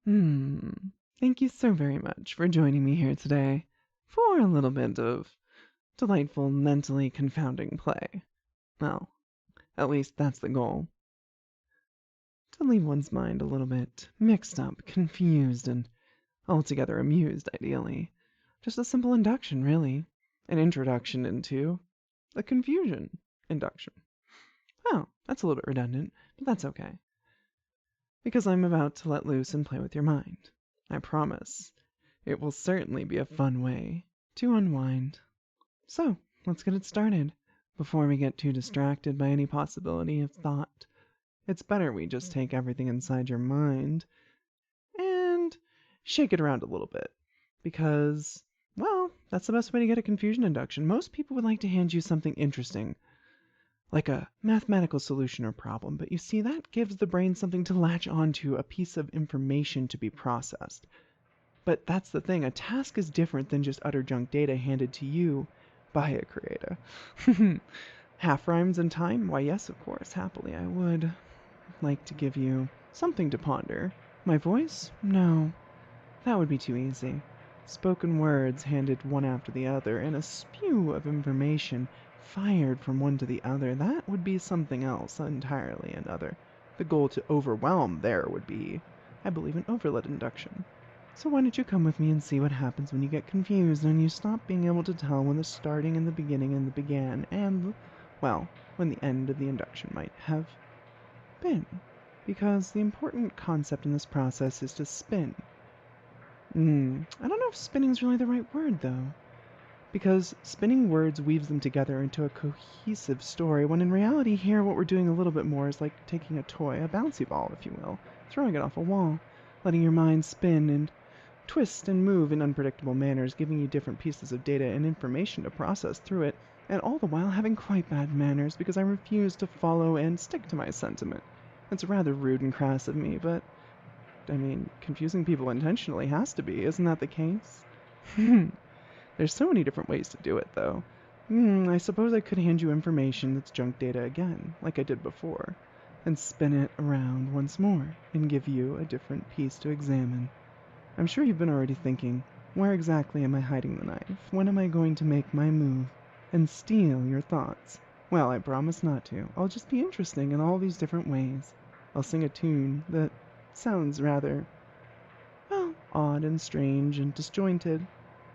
Hmm. Thank you so very much for joining me here today for a little bit of delightful, mentally confounding play. Well, at least that's the goal. To leave one's mind a little bit mixed up, confused, and altogether amused, ideally. Just a simple induction, really. An introduction into a confusion induction. Oh, that's a little bit redundant, but that's okay. Because I'm about to let loose and play with your mind. I promise. It will certainly be a fun way to unwind. So, let's get it started. Before we get too distracted by any possibility of thought, it's better we just take everything inside your mind and shake it around a little bit. Because, well, that's the best way to get a confusion induction. Most people would like to hand you something interesting, like a mathematical solution or problem, but you see, that gives the brain something to latch onto, a piece of information to be processed. But that's the thing, a task is different than just utter junk data handed to you by a creator. Half rhymes and time? Why, yes, of course, happily I would like to give you something to ponder. My voice? No, that would be too easy. Spoken words handed one after the other, and a spew of information fired from one to the other, that would be something else entirely another. The goal to overwhelm there would be, I believe, an overload induction. So why don't you come with me and see what happens when you get confused and you stop being able to tell when the starting and the beginning and the began and, well, when the end of the induction might have been. Because the important concept in this process is to spin. I don't know if spinning's really the right word, though. Because spinning words weaves them together into a cohesive story, when in reality here what we're doing a little bit more is like taking a toy, a bouncy ball, if you will, throwing it off a wall, letting your mind spin and twist and move in unpredictable manners, giving you different pieces of data and information to process through it, and all the while having quite bad manners because I refuse to follow and stick to my sentiment. It's rather rude and crass of me, but I mean, confusing people intentionally has to be, isn't that the case? There's so many different ways to do it, though. I suppose I could hand you information that's junk data again, like I did before, and spin it around once more, and give you a different piece to examine. I'm sure you've been already thinking, where exactly am I hiding the knife? When am I going to make my move and steal your thoughts? Well, I promise not to. I'll just be interesting in all these different ways. I'll sing a tune that sounds rather, well, odd and strange and disjointed,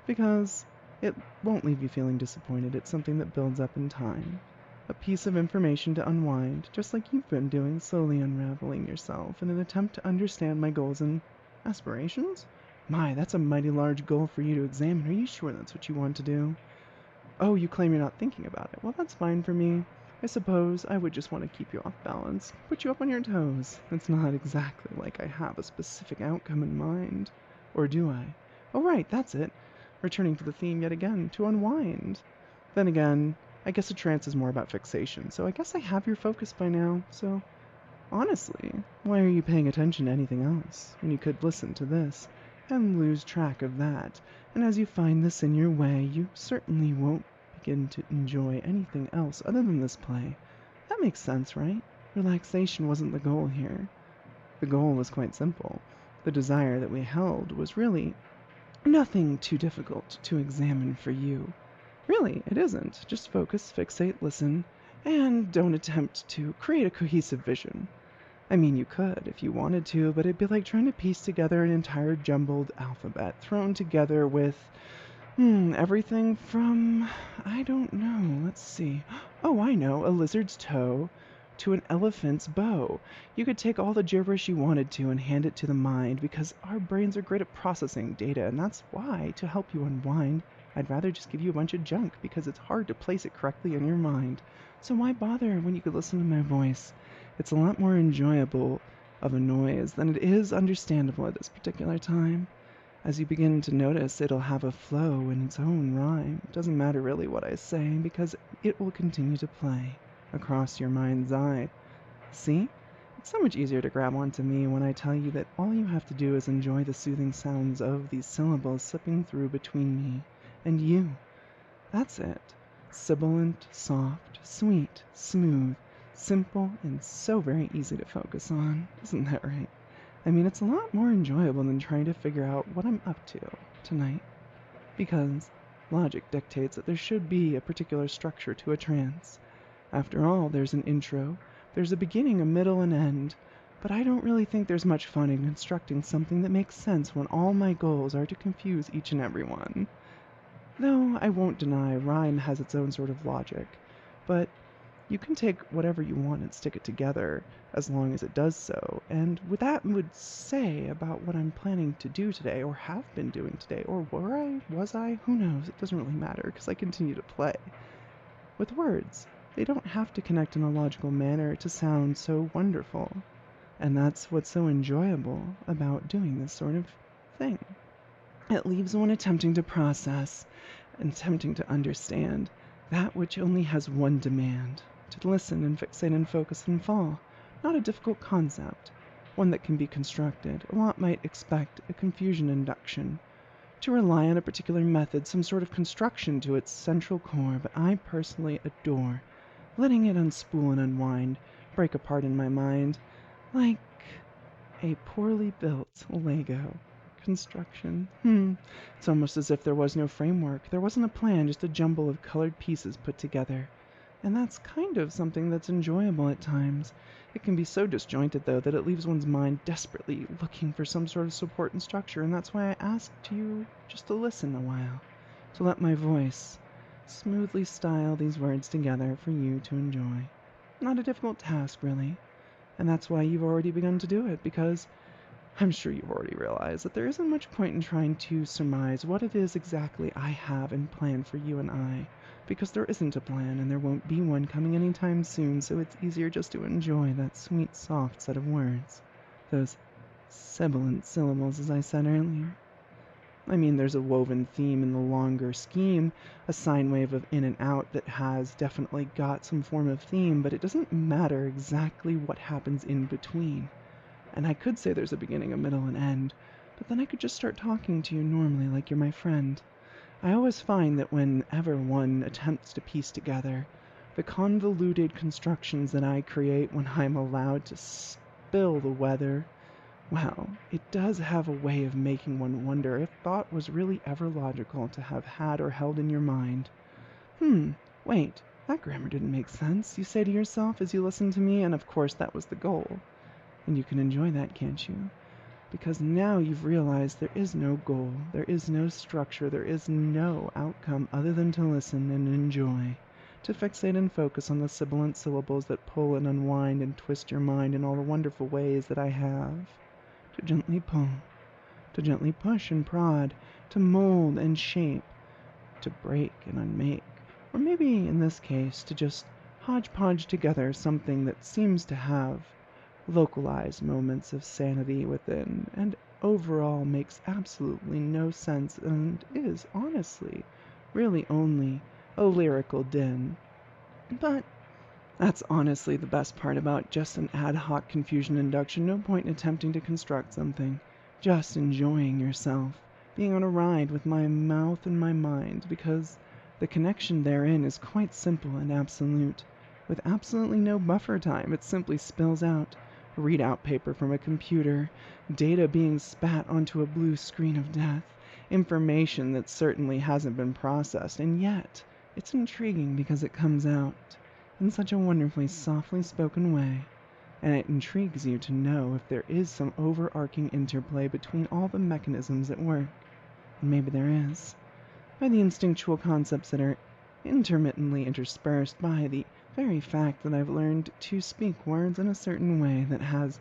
because it won't leave you feeling disappointed. It's something that builds up in time. A piece of information to unwind, just like you've been doing, slowly unraveling yourself in an attempt to understand my goals and aspirations? My, that's a mighty large goal for you to examine. Are you sure that's what you want to do? Oh, you claim you're not thinking about it. Well, that's fine for me. I suppose I would just want to keep you off balance, put you up on your toes. It's not exactly like I have a specific outcome in mind. Or do I? Oh, right, that's it. Returning to the theme yet again, to unwind. Then again, I guess a trance is more about fixation, so I guess I have your focus by now, so honestly, why are you paying attention to anything else when you could listen to this and lose track of that? And as you find this in your way, you certainly won't begin to enjoy anything else other than this play. That makes sense, right? Relaxation wasn't the goal here. The goal was quite simple. The desire that we held was really nothing too difficult to examine for you. Really, it isn't. Just focus, fixate, listen, and don't attempt to create a cohesive vision. I mean, you could if you wanted to, but it'd be like trying to piece together an entire jumbled alphabet thrown together with, everything from, I don't know, let's see. Oh, I know, a lizard's toe to an elephant's bow. You could take all the gibberish you wanted to and hand it to the mind, because our brains are great at processing data, and that's why, to help you unwind, I'd rather just give you a bunch of junk, because it's hard to place it correctly in your mind. So why bother when you could listen to my voice? It's a lot more enjoyable of a noise than it is understandable at this particular time. As you begin to notice, it'll have a flow in its own rhyme. It doesn't matter really what I say, because it will continue to play across your mind's eye. See? It's so much easier to grab onto me when I tell you that all you have to do is enjoy the soothing sounds of these syllables slipping through between me and you. That's it. Sibilant, soft, sweet, smooth, simple, and so very easy to focus on. Isn't that right? I mean, it's a lot more enjoyable than trying to figure out what I'm up to tonight, because logic dictates that there should be a particular structure to a trance. After all, there's an intro, there's a beginning, a middle, and end, but I don't really think there's much fun in constructing something that makes sense when all my goals are to confuse each and every one. Though I won't deny rhyme has its own sort of logic, but you can take whatever you want and stick it together as long as it does so, and with that would say about what I'm planning to do today, or have been doing today, or was I? Who knows? It doesn't really matter, because I continue to play. With words, they don't have to connect in a logical manner to sound so wonderful, and that's what's so enjoyable about doing this sort of thing. It leaves one attempting to process and attempting to understand that which only has one demand, to listen and fixate and focus and fall. Not a difficult concept, one that can be constructed. A lot might expect a confusion induction, to rely on a particular method, some sort of construction to its central core, but I personally adore letting it unspool and unwind, break apart in my mind, like a poorly built Lego construction. It's almost as if there was no framework. There wasn't a plan, just a jumble of colored pieces put together. And that's kind of something that's enjoyable at times. It can be so disjointed, though, that it leaves one's mind desperately looking for some sort of support and structure, and that's why I asked you just to listen a while, to let my voice smoothly style these words together for you to enjoy. Not a difficult task, really, and that's why you've already begun to do it, because I'm sure you've already realized that there isn't much point in trying to surmise what it is exactly I have in plan for you and I, because there isn't a plan and there won't be one coming anytime soon, so it's easier just to enjoy that sweet, soft set of words. Those sibilant syllables, as I said earlier. I mean, there's a woven theme in the longer scheme, a sine wave of in and out that has definitely got some form of theme, but it doesn't matter exactly what happens in between. And I could say there's a beginning, a middle, and end, but then I could just start talking to you normally like you're my friend. I always find that whenever one attempts to piece together the convoluted constructions that I create when I'm allowed to spill the weather, well, it does have a way of making one wonder if thought was really ever logical to have had or held in your mind. Wait, that grammar didn't make sense, you say to yourself as you listen to me, and of course that was the goal. And you can enjoy that, can't you? Because now you've realized there is no goal, there is no structure, there is no outcome other than to listen and enjoy, to fixate and focus on the sibilant syllables that pull and unwind and twist your mind in all the wonderful ways that I have, to gently pull, to gently push and prod, to mold and shape, to break and unmake, or maybe in this case to just hodgepodge together something that seems to have localized moments of sanity within, and overall makes absolutely no sense and is, honestly, really only a lyrical din. But that's honestly the best part about just an ad hoc confusion induction. No point in attempting to construct something. Just enjoying yourself, being on a ride with my mouth and my mind, because the connection therein is quite simple and absolute. With absolutely no buffer time, it simply spills out. Readout paper from a computer, data being spat onto a blue screen of death, information that certainly hasn't been processed, and yet it's intriguing because it comes out in such a wonderfully softly spoken way, and it intrigues you to know if there is some overarching interplay between all the mechanisms at work, and maybe there is, by the instinctual concepts that are intermittently interspersed by the very fact that I've learned to speak words in a certain way that has,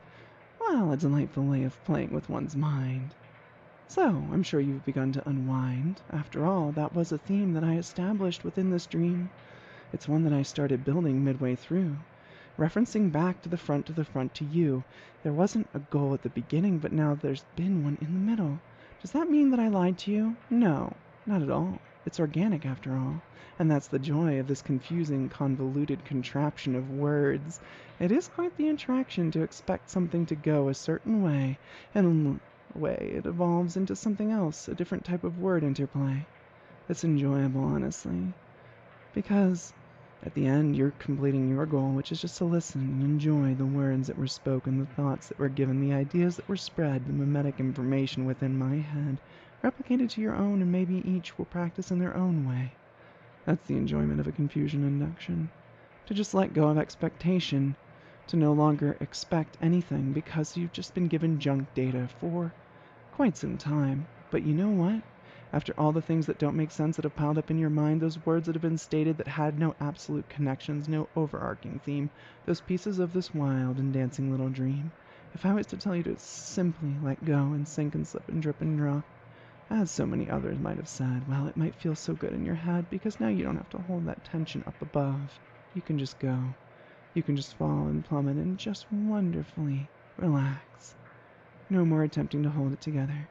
well, a delightful way of playing with one's mind. So, I'm sure you've begun to unwind. After all, that was a theme that I established within this dream. It's one that I started building midway through, referencing back to the front to you. There wasn't a goal at the beginning, but now there's been one in the middle. Does that mean that I lied to you? No, not at all. It's organic after all, and that's the joy of this confusing, convoluted contraption of words. It is quite the attraction to expect something to go a certain way, and way it evolves into something else, a different type of word interplay. It's enjoyable, honestly, because At the end, you're completing your goal, which is just to listen and enjoy the words that were spoken, the thoughts that were given, the ideas that were spread, the mimetic information within my head, replicated to your own, and maybe each will practice in their own way. That's the enjoyment of a confusion induction. To just let go of expectation, to no longer expect anything because you've just been given junk data for quite some time. But you know what? After all the things that don't make sense that have piled up in your mind, those words that have been stated that had no absolute connections, no overarching theme, those pieces of this wild and dancing little dream, if I was to tell you to simply let go and sink and slip and drip and drop, as so many others might have said, well, it might feel so good in your head because now you don't have to hold that tension up above. You can just go. You can just fall and plummet and just wonderfully relax. No more attempting to hold it together.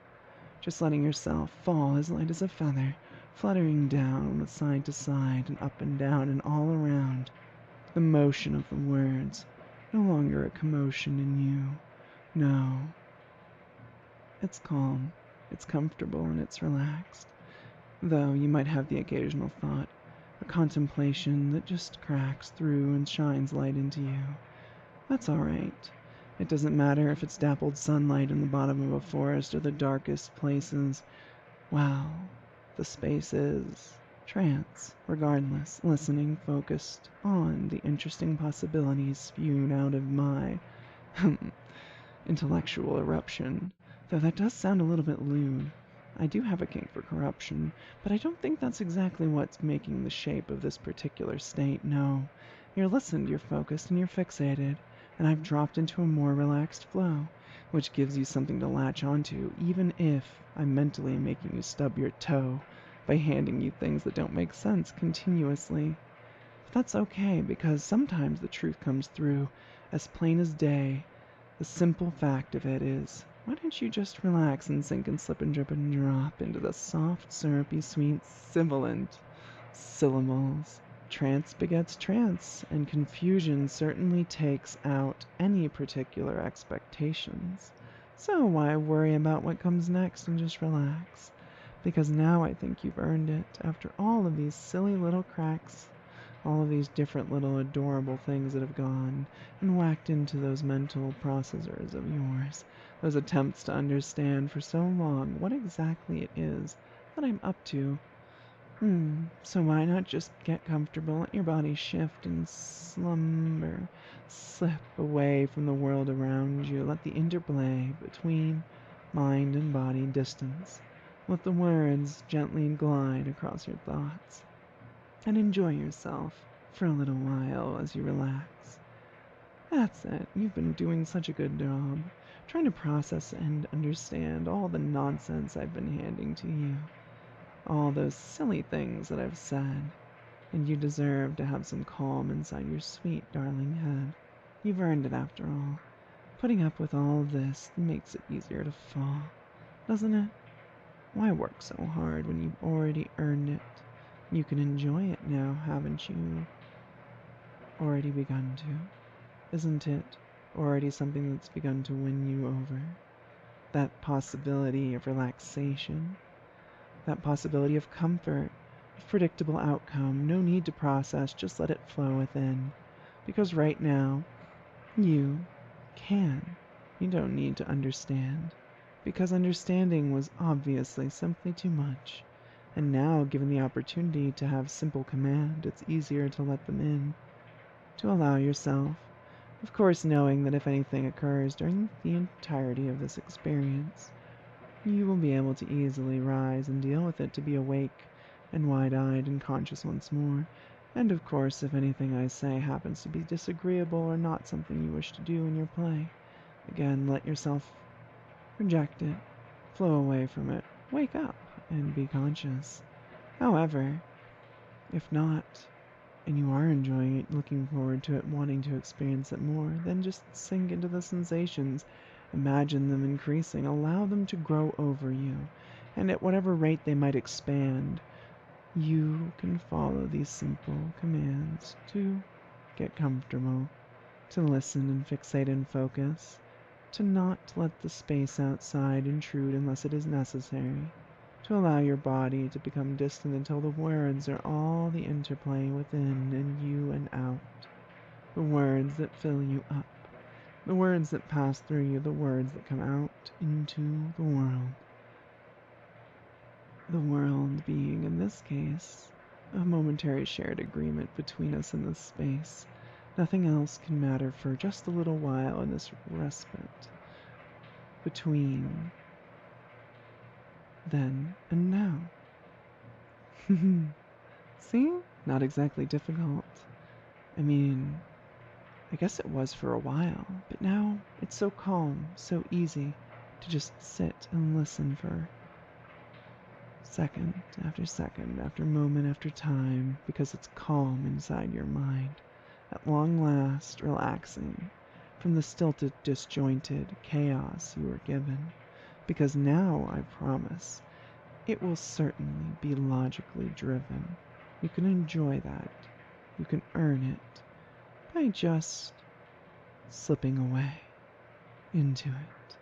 Just letting yourself fall as light as a feather, fluttering down side to side and up and down and all around. The motion of the words, no longer a commotion in you. No. It's calm, it's comfortable, and it's relaxed. Though you might have the occasional thought, a contemplation that just cracks through and shines light into you. That's all right. It doesn't matter if it's dappled sunlight in the bottom of a forest or the darkest places. Well, the space is trance, regardless, listening, focused on the interesting possibilities spewed out of my intellectual eruption. Though that does sound a little bit lewd. I do have a kink for corruption, but I don't think that's exactly what's making the shape of this particular state. No, you're listened, you're focused, and you're fixated, and I've dropped into a more relaxed flow, which gives you something to latch onto, even if I'm mentally making you stub your toe by handing you things that don't make sense continuously. But that's okay, because sometimes the truth comes through as plain as day. The simple fact of it is, why don't you just relax and sink and slip and drip and drop into the soft, syrupy, sweet, sibilant syllables? Trance begets trance, and confusion certainly takes out any particular expectations. So why worry about what comes next and just relax? Because now I think you've earned it after all of these silly little cracks, all of these different little adorable things that have gone and whacked into those mental processors of yours, those attempts to understand for so long what exactly it is that I'm up to. So why not just get comfortable, let your body shift and slumber, slip away from the world around you, let the interplay between mind and body distance, let the words gently glide across your thoughts, and enjoy yourself for a little while as you relax. That's it. You've been doing such a good job, trying to process and understand all the nonsense I've been handing to you. All those silly things that I've said, and you deserve to have some calm inside your sweet, darling head. You've earned it after all. Putting up with all of this makes it easier to fall, doesn't it? Why work so hard when you've already earned it? You can enjoy it now, haven't you? Already begun to? Isn't it already something that's begun to win you over? That possibility of relaxation, that possibility of comfort, of predictable outcome, no need to process, just let it flow within. Because right now, you can. You don't need to understand. Because understanding was obviously simply too much. And now, given the opportunity to have simple command, it's easier to let them in. To allow yourself, of course knowing that if anything occurs during the entirety of this experience, you will be able to easily rise and deal with it, to be awake and wide-eyed and conscious once more. And of course, if anything I say happens to be disagreeable or not something you wish to do in your play, again, let yourself reject it, flow away from it, wake up, and be conscious. However, if not, and you are enjoying it, looking forward to it, wanting to experience it more, then just sink into the sensations. Imagine them increasing, allow them to grow over you, and at whatever rate they might expand, you can follow these simple commands to get comfortable, to listen and fixate and focus, to not let the space outside intrude unless it is necessary, to allow your body to become distant until the words are all the interplay within and you and out. The words that fill you up. The words that pass through you. The words that come out into the world. The world being, in this case, a momentary shared agreement between us in this space. Nothing else can matter for just a little while in this respite between then and now. See? Not exactly difficult. I mean, I guess it was for a while, but now it's so calm, so easy to just sit and listen for second after moment after time, because it's calm inside your mind, at long last relaxing from the stilted, disjointed chaos you were given, because now, I promise, it will certainly be logically driven. You can enjoy that. You can earn it by just slipping away into it.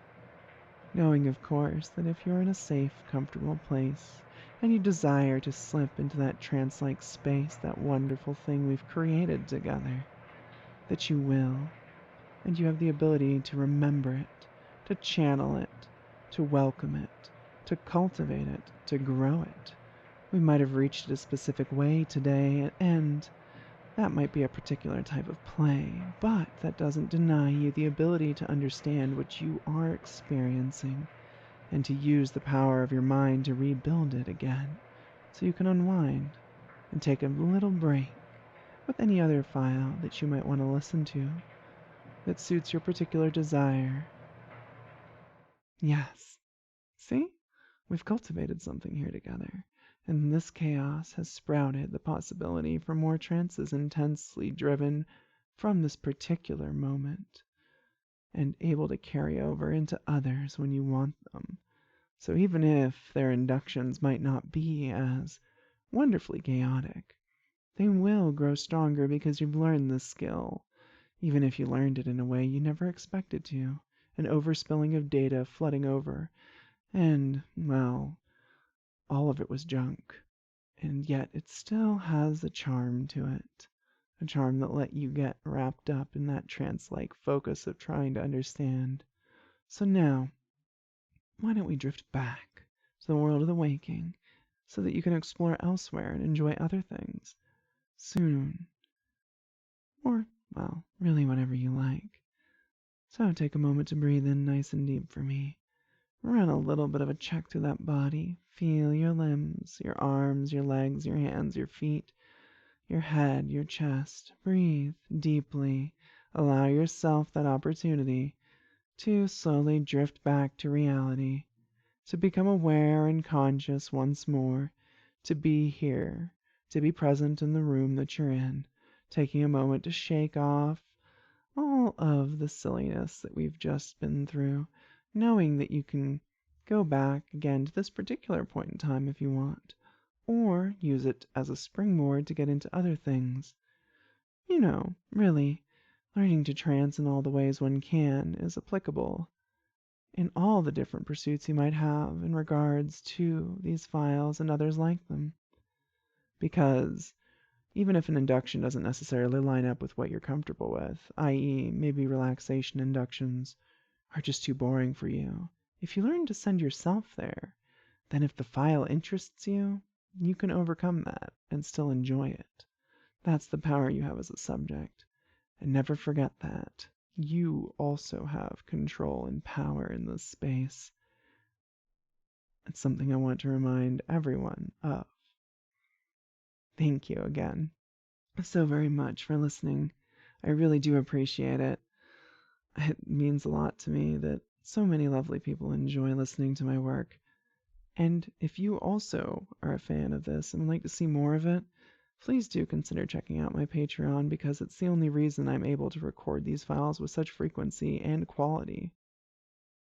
Knowing, of course, that if you're in a safe, comfortable place and you desire to slip into that trance-like space, that wonderful thing we've created together, that you will, and you have the ability to remember it, to channel it, to welcome it, to cultivate it, to grow it. We might have reached it a specific way today, and that might be a particular type of play, but that doesn't deny you the ability to understand what you are experiencing and to use the power of your mind to rebuild it again, so you can unwind and take a little break with any other file that you might want to listen to that suits your particular desire. Yes. See? We've cultivated something here together, and this chaos has sprouted the possibility for more trances intensely driven from this particular moment, and able to carry over into others when you want them. So even if their inductions might not be as wonderfully chaotic, they will grow stronger because you've learned this skill, even if you learned it in a way you never expected to, an overspilling of data flooding over. And, well, all of it was junk. And yet it still has a charm to it. A charm that let you get wrapped up in that trance-like focus of trying to understand. So now, why don't we drift back to the world of the waking so that you can explore elsewhere and enjoy other things soon. Or, well, really whenever you like. So take a moment to breathe in nice and deep for me. Run a little bit of a check through that body. Feel your limbs, your arms, your legs, your hands, your feet, your head, your chest. Breathe deeply. Allow yourself that opportunity to slowly drift back to reality, to become aware and conscious once more, to be here, to be present in the room that you're in, taking a moment to shake off all of the silliness that we've just been through, knowing that you can go back again to this particular point in time if you want, or use it as a springboard to get into other things. You know, really, learning to trance in all the ways one can is applicable in all the different pursuits you might have in regards to these files and others like them. Because even if an induction doesn't necessarily line up with what you're comfortable with, i.e., maybe relaxation inductions are just too boring for you, if you learn to send yourself there, then if the file interests you, you can overcome that and still enjoy it. That's the power you have as a subject. And never forget that. You also have control and power in this space. It's something I want to remind everyone of. Thank you again so very much for listening. I really do appreciate it. It means a lot to me that so many lovely people enjoy listening to my work. And if you also are a fan of this and would like to see more of it, please do consider checking out my Patreon, because it's the only reason I'm able to record these files with such frequency and quality.